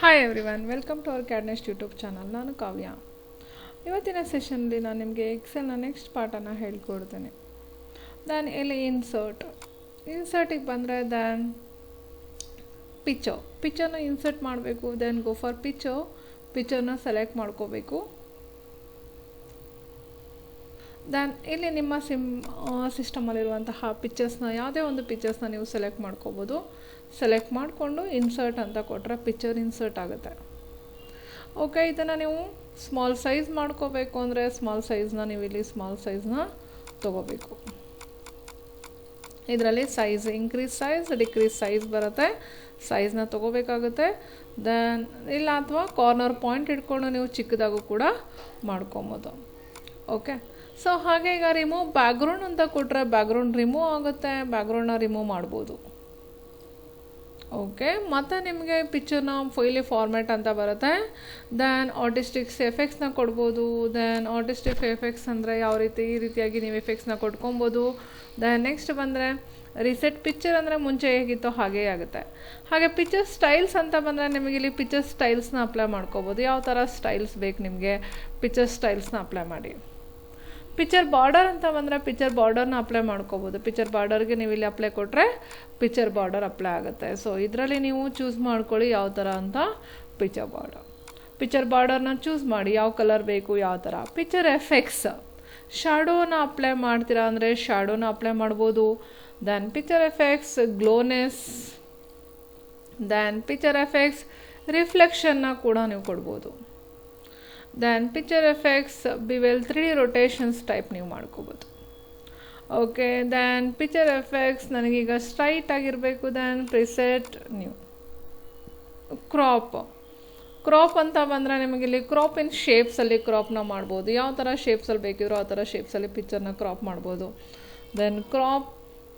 Hi everyone, welcome to our CAD NEST YouTube channel. ನಾನು ಕಾವ್ಯ. ಇವತ್ತಿನ ಸೆಷನ್ಲಿ ನಾನು ನಿಮಗೆ ಎಕ್ಸೆಲ್ನ ನೆಕ್ಸ್ಟ್ ಪಾರ್ಟನ್ನು ಹೇಳ್ಕೊಡ್ತೀನಿ. ಇಲ್ಲಿ ಇನ್ಸರ್ಟಿಗೆ ಬಂದರೆ ಪಿಕ್ಚರ್ನ ಇನ್ಸರ್ಟ್ ಮಾಡಬೇಕು. ಗೋ ಫಾರ್ ಪಿಕ್ಚರ್ನ ಸೆಲೆಕ್ಟ್ ಮಾಡ್ಕೋಬೇಕು. ಇಲ್ಲಿ ನಿಮ್ಮ ಸಿಸ್ಟಮಲ್ಲಿರುವಂತಹ ಪಿಕ್ಚರ್ಸ್ನ ಯಾವುದೇ ಒಂದು ಪಿಕ್ಚರ್ಸ್ನ ನೀವು ಸೆಲೆಕ್ಟ್ ಮಾಡ್ಕೋಬೋದು. ಸೆಲೆಕ್ಟ್ ಮಾಡಿಕೊಂಡು ಇನ್ಸರ್ಟ್ ಅಂತ ಕೊಟ್ಟರೆ ಪಿಕ್ಚರ್ ಇನ್ಸರ್ಟ್ ಆಗುತ್ತೆ. ಓಕೆ, ಇದನ್ನು ನೀವು ಸ್ಮಾಲ್ ಸೈಜ್ ಮಾಡ್ಕೋಬೇಕು ಅಂದರೆ ಸ್ಮಾಲ್ ಸೈಜ್ನ ನೀವು ಇಲ್ಲಿ ಸ್ಮಾಲ್ ಸೈಜ್ನ ತೊಗೋಬೇಕು. ಇದರಲ್ಲಿ size increase size decrease size ಬರುತ್ತೆ. ಸೈಜ್ನ ತೊಗೋಬೇಕಾಗುತ್ತೆ. ಇಲ್ಲ ಅಥವಾ ಕಾರ್ನರ್ ಪಾಯಿಂಟ್ ಇಟ್ಕೊಂಡು ನೀವು ಚಿಕ್ಕದಾಗೂ ಕೂಡ ಮಾಡ್ಕೊಬೋದು. ಓಕೆ, ಸೊ ಹಾಗೆ ಈಗ ರಿಮೂವ್ ಬ್ಯಾಕ್ಗ್ರೌಂಡ್ ಅಂತ ಕೊಟ್ಟರೆ ಬ್ಯಾಕ್ಗ್ರೌಂಡ್ ರಿಮೂವ್ ಆಗುತ್ತೆ. ಬ್ಯಾಕ್ಗ್ರೌಂಡ್ನ ರಿಮೂವ್ ಮಾಡ್ಬೋದು. ಓಕೆ, ಮತ್ತು ನಿಮಗೆ ಪಿಕ್ಚರ್ನ ಫೈಲಿ ಫಾರ್ಮ್ಯಾಟ್ ಅಂತ ಬರುತ್ತೆ. ಆರ್ಟಿಸ್ಟಿಕ್ಸ್ ಎಫೆಕ್ಟ್ಸ್ನ ಕೊಡ್ಬೋದು. ಆರ್ಟಿಸ್ಟಿಕ್ ಎಫೆಕ್ಟ್ಸ್ ಅಂದರೆ ಯಾವ ರೀತಿ ಈ ರೀತಿಯಾಗಿ ನೀವು ಎಫೆಕ್ಟ್ಸ್ನ ಕೊಟ್ಕೊಬೋದು. ನೆಕ್ಸ್ಟ್ ಬಂದರೆ ರಿಸೆಟ್ ಪಿಕ್ಚರ್ ಅಂದರೆ ಮುಂಚೆ ಹೇಗಿತ್ತೋ ಹಾಗೇ ಆಗುತ್ತೆ. ಹಾಗೆ ಪಿಕ್ಚರ್ ಸ್ಟೈಲ್ಸ್ ಅಂತ ಬಂದರೆ ನಿಮಗೆ ಇಲ್ಲಿ ಪಿಕ್ಚರ್ ಸ್ಟೈಲ್ಸ್ನ ಅಪ್ಲೈ ಮಾಡ್ಕೋಬೋದು. ಯಾವ ಥರ ಸ್ಟೈಲ್ಸ್ ಬೇಕು ನಿಮಗೆ, ಪಿಕ್ಚರ್ ಸ್ಟೈಲ್ಸ್ನ ಅಪ್ಲೈ ಮಾಡಿ. ಪಿಕ್ಚರ್ ಬಾರ್ಡರ್ ಅಂತ ಬಂದರೆ ಪಿಕ್ಚರ್ ಬಾರ್ಡರ್ನ ಅಪ್ಲೈ ಮಾಡ್ಕೋಬೋದು. ಪಿಕ್ಚರ್ ಬಾರ್ಡರ್ಗೆ ನೀವು ಇಲ್ಲಿ ಅಪ್ಲೈ ಕೊಟ್ಟರೆ ಪಿಕ್ಚರ್ ಬಾರ್ಡರ್ ಅಪ್ಲೈ ಆಗುತ್ತೆ. ಸೊ ಇದರಲ್ಲಿ ನೀವು ಚೂಸ್ ಮಾಡ್ಕೊಳ್ಳಿ ಯಾವ ಥರ ಅಂತ. ಪಿಕ್ಚರ್ ಬಾರ್ಡರ್ನ ಚೂಸ್ ಮಾಡಿ ಯಾವ ಕಲರ್ ಬೇಕು, ಯಾವ ಥರ. ಪಿಕ್ಚರ್ ಎಫೆಕ್ಟ್ಸ್ ಶ್ಯಾಡೋನ ಅಪ್ಲೈ ಮಾಡ್ತೀರಾ ಅಂದರೆ ಶ್ಯಾಡೋನ ಅಪ್ಲೈ ಮಾಡ್ಬೋದು. ಪಿಕ್ಚರ್ ಎಫೆಕ್ಟ್ಸ್ ಗ್ಲೋನೆಸ್, ಪಿಕ್ಚರ್ ಎಫೆಕ್ಟ್ಸ್ ರಿಫ್ಲೆಕ್ಷನ್ನ ಕೂಡ ನೀವು ಕೊಡ್ಬೋದು. Picture effects bevel 3D rotations type ನೀವು ಮಾಡ್ಕೋಬೋದು. ಓಕೆ, ಪಿಕ್ಚರ್ ಎಫೆಕ್ಟ್ಸ್ ನನಗೀಗ ಸ್ಟ್ರೈಟ್ ಆಗಿರಬೇಕು. ಪ್ರಿಸೆಟ್ ನೀವು ಕ್ರಾಪ್ ಅಂತ ಬಂದರೆ ನಿಮಗಿಲ್ಲಿ ಕ್ರಾಪ್ ಇನ್ ಶೇಪ್ಸಲ್ಲಿ ಕ್ರಾಪ್ನ ಮಾಡ್ಬೋದು. ಯಾವ ಥರ ಶೇಪ್ಸಲ್ಲಿ ಬೇಕಿದ್ರೋ ಆ ಥರ ಶೇಪ್ಸಲ್ಲಿ ಪಿಕ್ಚರ್ನ ಕ್ರಾಪ್ ಮಾಡ್ಬೋದು.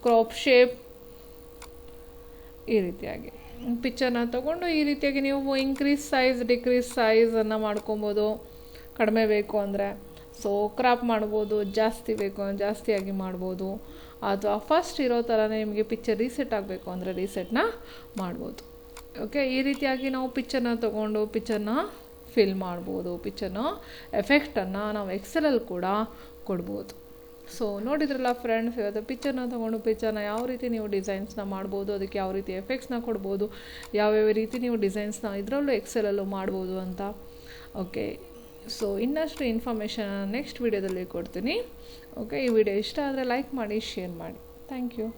ಕ್ರಾಪ್ ಶೇಪ್ ಈ ರೀತಿಯಾಗಿ ಪಿಕ್ಚರ್ನ ತೊಗೊಂಡು ಈ ರೀತಿಯಾಗಿ ನೀವು ಇನ್ಕ್ರೀಸ್ ಸೈಜ್ ಡಿಕ್ರೀಸ್ ಸೈಜನ್ನು ಮಾಡ್ಕೊಬೋದು. ಕಡಿಮೆ ಬೇಕು ಅಂದರೆ ಕ್ರಾಪ್ ಮಾಡ್ಬೋದು. ಜಾಸ್ತಿ ಬೇಕು ಅಂದರೆ ಜಾಸ್ತಿಯಾಗಿ ಮಾಡ್ಬೋದು. ಅಥವಾ ಫಸ್ಟ್ ಇರೋ ಥರನೇ ನಿಮಗೆ ಪಿಕ್ಚರ್ ರೀಸೆಟ್ ಆಗಬೇಕು ಅಂದರೆ ರೀಸೆಟ್ನ ಮಾಡ್ಬೋದು. ಓಕೆ, ಈ ರೀತಿಯಾಗಿ ನಾವು ಪಿಕ್ಚರ್ನ ತೊಗೊಂಡು ಪಿಕ್ಚರ್ನ ಫಿಲ್ ಮಾಡ್ಬೋದು. ಪಿಕ್ಚರ್ನ ಎಫೆಕ್ಟನ್ನು ನಾವು ಎಕ್ಸೆಲಲ್ಲಿ ಕೂಡ ಕೊಡ್ಬೋದು. ಸೊ ನೋಡಿದ್ರಲ್ಲ ಫ್ರೆಂಡ್ಸ್, ಇವತ್ತು ಪಿಕ್ಚರ್ನ ತೊಗೊಂಡು ಪಿಕ್ಚರ್ನ ಯಾವ ರೀತಿ ನೀವು ಡಿಸೈನ್ಸ್ನ ಮಾಡ್ಬೋದು, ಅದಕ್ಕೆ ಯಾವ ರೀತಿ ಎಫೆಕ್ಟ್ಸ್ನ ಕೊಡ್ಬೋದು, ಯಾವ್ಯಾವ ರೀತಿ ನೀವು ಡಿಸೈನ್ಸ್ನ ಇದರಲ್ಲೂ ಎಕ್ಸೆಲಲ್ಲೂ ಮಾಡ್ಬೋದು ಅಂತ. ಓಕೆ, ಸೊ ಇನ್ನಷ್ಟು ಇನ್ಫಾರ್ಮೇಷನ್ ನೆಕ್ಸ್ಟ್ ವೀಡಿಯೋದಲ್ಲಿ ಕೊಡ್ತೀನಿ. ಓಕೆ, ಈ ವಿಡಿಯೋ ಇಷ್ಟ ಆದರೆ ಲೈಕ್ ಮಾಡಿ, ಶೇರ್ ಮಾಡಿ. Thank you.